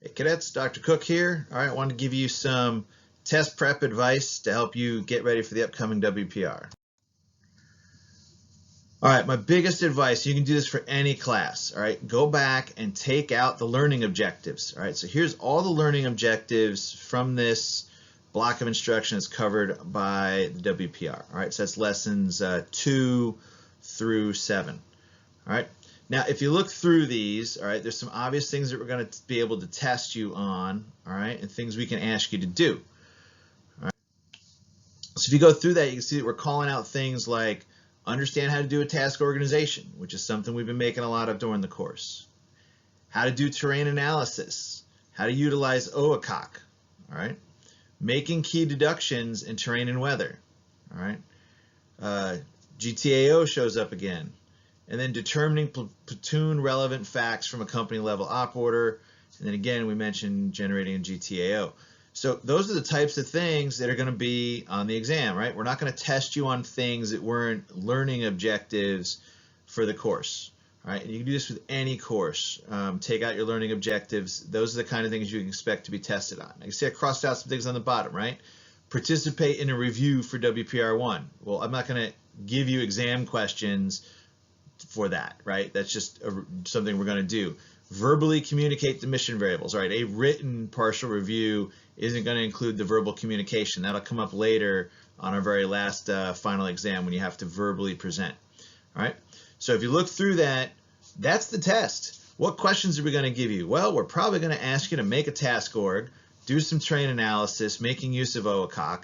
Hey cadets, Dr. Cook here. All right, I wanted to give you some test prep advice to help you get ready for the upcoming WPR. All right, my biggest advice, you can do this for any class, all right, go back and take out the learning objectives. All right, so here's all the learning objectives from this block of instruction that's covered by the WPR. All right, so that's lessons 2 through 7. All right. Now, if you look through these, all right, there's some obvious things that we're going to be able to test you on, all right, and things we can ask you to do. All right. So if you go through that, you can see that we're calling out things like understand how to do a task organization, which is something we've been making a lot of during the course. How to do terrain analysis, how to utilize OACOC, all right, making key deductions in terrain and weather, all right. GTAO shows up again. And then determining platoon relevant facts from a company level op order. And then again, we mentioned generating a GTAO. So those are the types of things that are going to be on the exam, right? We're not going to test you on things that weren't learning objectives for the course, right? And you can do this with any course. Take out your learning objectives. Those are the kind of things you can expect to be tested on. Like I see I crossed out some things on the bottom, right? Participate in a review for WPR1. Well, I'm not going to give you exam questions for that, right? That's just something we're going to do. Verbally communicate the mission variables, right? A written partial review isn't going to include the verbal communication. That'll come up later on our very last final exam when you have to verbally present, all right? So if you look through that, that's the test. What questions are we going to give you? Well, we're probably going to ask you to make a task org, do some terrain analysis, making use of OACOC,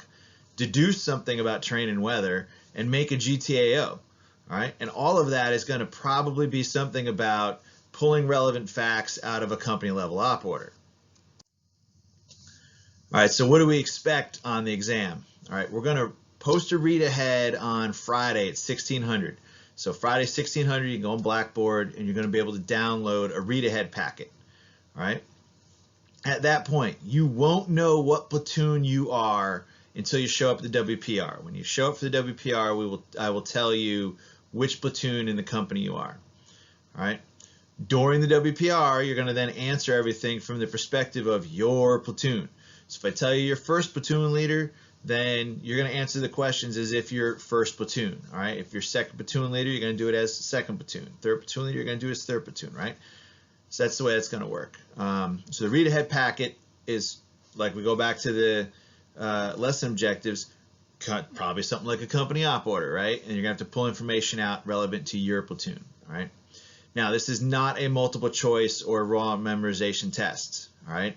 deduce something about terrain and weather, and make a GTAO. All right, and all of that is going to probably be something about pulling relevant facts out of a company level op order. All right, so what do we expect on the exam? All right, we're going to post a read ahead on Friday at 1600. So Friday 1600, you can go on Blackboard and you're going to be able to download a read ahead packet. All right, at that point, you won't know what platoon you are until you show up at the WPR. When you show up for the WPR, I will tell you which platoon in the company you are. All right. During the WPR, you're going to then answer everything from the perspective of your platoon. So if I tell you you're first platoon leader, then you're going to answer the questions as if you're first platoon. All right. If you're second platoon leader, you're going to do it as second platoon. Third platoon leader, you're going to do it as third platoon, right? So that's the way it's going to work. So the read ahead packet is like we go back to the lesson objectives. Probably something like a company op order, right? And you're gonna have to pull information out relevant to your platoon, all right? Now, this is not a multiple choice or raw memorization test, all right?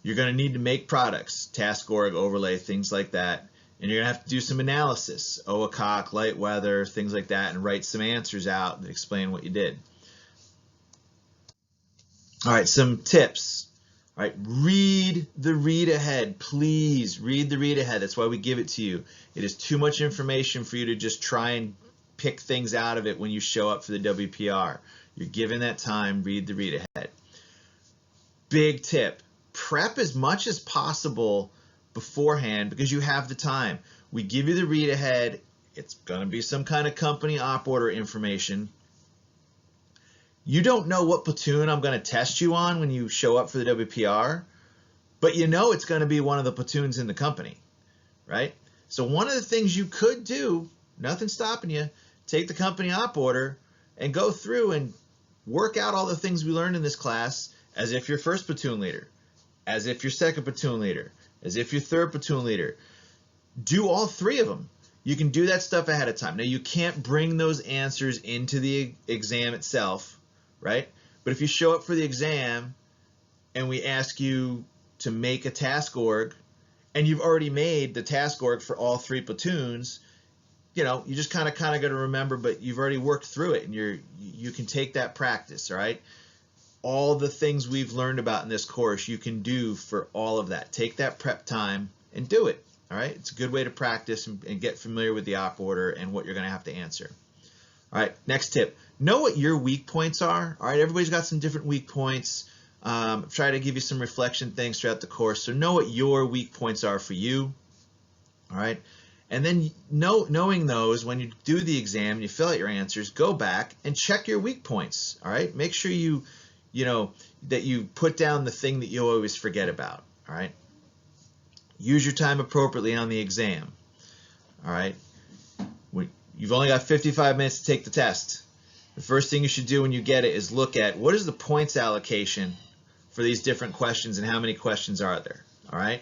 You're gonna need to make products, task org, overlay, things like that, and you're gonna have to do some analysis, OACOC, light weather, things like that, and write some answers out that explain what you did. All right, some tips. All right, read the read ahead. Please read the read ahead. That's why we give it to you. It is too much information for you to just try and pick things out of it when you show up for the WPR. You're given that time, read the read ahead. Big tip, prep as much as possible beforehand because you have the time. We give you the read ahead. It's going to be some kind of company op order information. You don't know what platoon I'm going to test you on when you show up for the WPR, but you know it's going to be one of the platoons in the company, right? So one of the things you could do, nothing's stopping you, take the company op order and go through and work out all the things we learned in this class as if you're first platoon leader, as if you're second platoon leader, as if you're third platoon leader. Do all three of them. You can do that stuff ahead of time. Now, you can't bring those answers into the exam itself, right? But if you show up for the exam and we ask you to make a task org and you've already made the task org for all three platoons, you know, you just kind of got to remember, but you've already worked through it and you can take that practice, all right? All the things we've learned about in this course, you can do for all of that. Take that prep time and do it, all right? It's a good way to practice and get familiar with the op order and what you're going to have to answer. All right, next tip. Know what your weak points are. All right, everybody's got some different weak points. Try to give you some reflection things throughout the course. So know what your weak points are for you. All right, and then knowing those, when you do the exam and you fill out your answers, go back and check your weak points. All right, make sure you that you put down the thing that you always forget about. All right. Use your time appropriately on the exam. All right. You've only got 55 minutes to take the test. The first thing you should do when you get it is look at what is the points allocation for these different questions and how many questions are there. All right.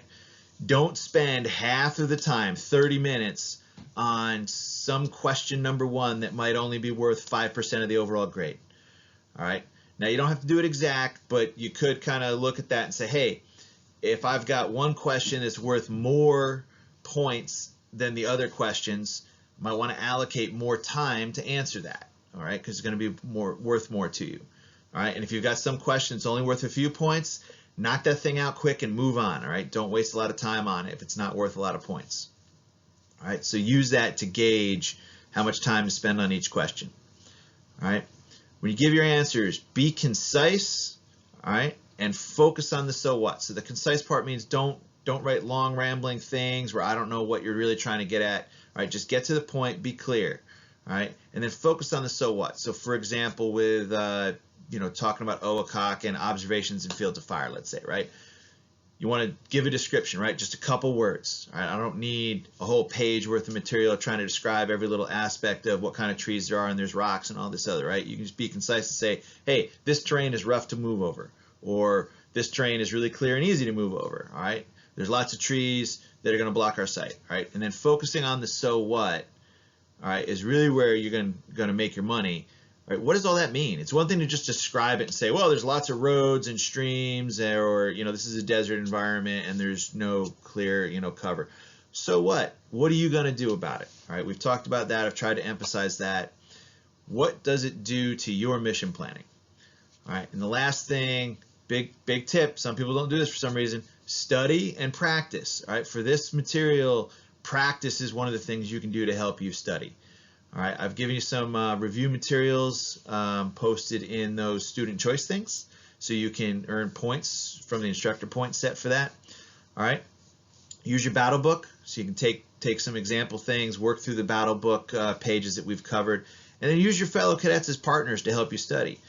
Don't spend half of the time, 30 minutes, on some question number one that might only be worth 5% of the overall grade. All right. Now, you don't have to do it exact, but you could kind of look at that and say, hey, if I've got one question that's worth more points than the other questions, I might want to allocate more time to answer that. All right, because it's going to be worth more to you. All right, and if you've got some question that's only worth a few points, knock that thing out quick and move on. All right, don't waste a lot of time on it if it's not worth a lot of points. All right, so use that to gauge how much time to spend on each question. All right, when you give your answers, be concise. All right, and focus on the so what. So the concise part means don't write long rambling things where I don't know what you're really trying to get at. All right, just get to the point, be clear. All right, and then focus on the so what. So for example, with talking about OACOC and observations in fields of fire, let's say, right? You want to give a description, right? Just a couple words. All right, I don't need a whole page worth of material trying to describe every little aspect of what kind of trees there are and there's rocks and all this other, right? You can just be concise and say, hey, this terrain is rough to move over, or this terrain is really clear and easy to move over. All right, there's lots of trees that are going to block our sight. All right, and then focusing on the so what. All right, is really where you're going to make your money. All right, what does all that mean? It's one thing to just describe it and say, well, there's lots of roads and streams, or this is a desert environment and there's no clear cover. So what? What are you going to do about it? All right, we've talked about that. I've tried to emphasize that. What does it do to your mission planning? All right, and the last thing, big tip. Some people don't do this for some reason. Study and practice. All right, for this material, practice is one of the things you can do to help you study. All right, I've given you some review materials posted in those student choice things, so you can earn points from the instructor point set for that. All right, use your battle book so you can take some example things, work through the battle book pages that we've covered, and then use your fellow cadets as partners to help you study.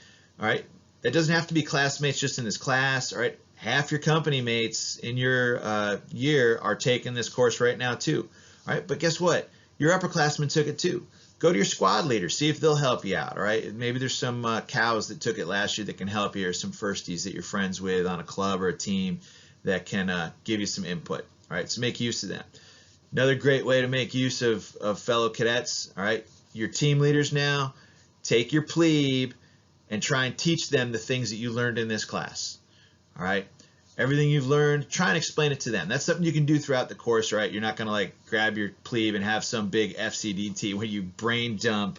All right, that doesn't have to be classmates just in this class. All right, half your company mates in your year are taking this course right now too. All right, but guess what? Your upperclassmen took it too. Go to your squad leaders, see if they'll help you out. All right, maybe there's some cows that took it last year that can help you, or some firsties that you're friends with on a club or a team that can give you some input. All right, so make use of them. Another great way to make use of fellow cadets. All right, your team leaders now, take your plebe and try and teach them the things that you learned in this class. All right, everything you've learned, try and explain it to them. That's something you can do throughout the course, right? You're not going to like grab your plebe and have some big FCDT where you brain dump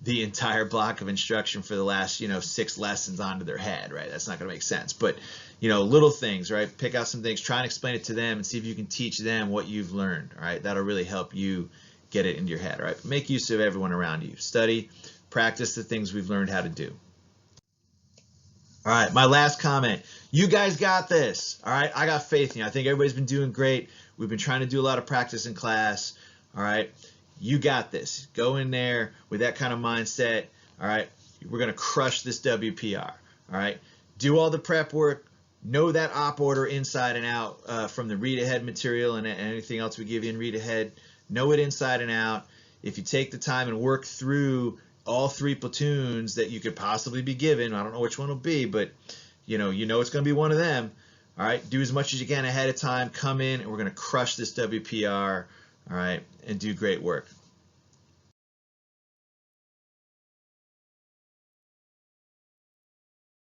the entire block of instruction for the last 6 lessons onto their head, right? That's not going to make sense. But little things, right? Pick out some things, try and explain it to them, and see if you can teach them what you've learned. All right, that'll really help you get it into your head. All right, make use of everyone around you. Study, practice the things we've learned how to do. All right, my last comment. You guys got this. All right, I got faith in you. I think everybody's been doing great. We've been trying to do a lot of practice in class. All right, you got this. Go in there with that kind of mindset. All right, we're going to crush this WPR. All right, do all the prep work. Know that op order inside and out from the read ahead material and anything else we give you in read ahead. Know it inside and out. If you take the time and work through all 3 platoons that you could possibly be given, I don't know which one will be, but you know it's going to be one of them. All right, do as much as you can ahead of time. Come in and we're going to crush this WPR. All right, and do great work.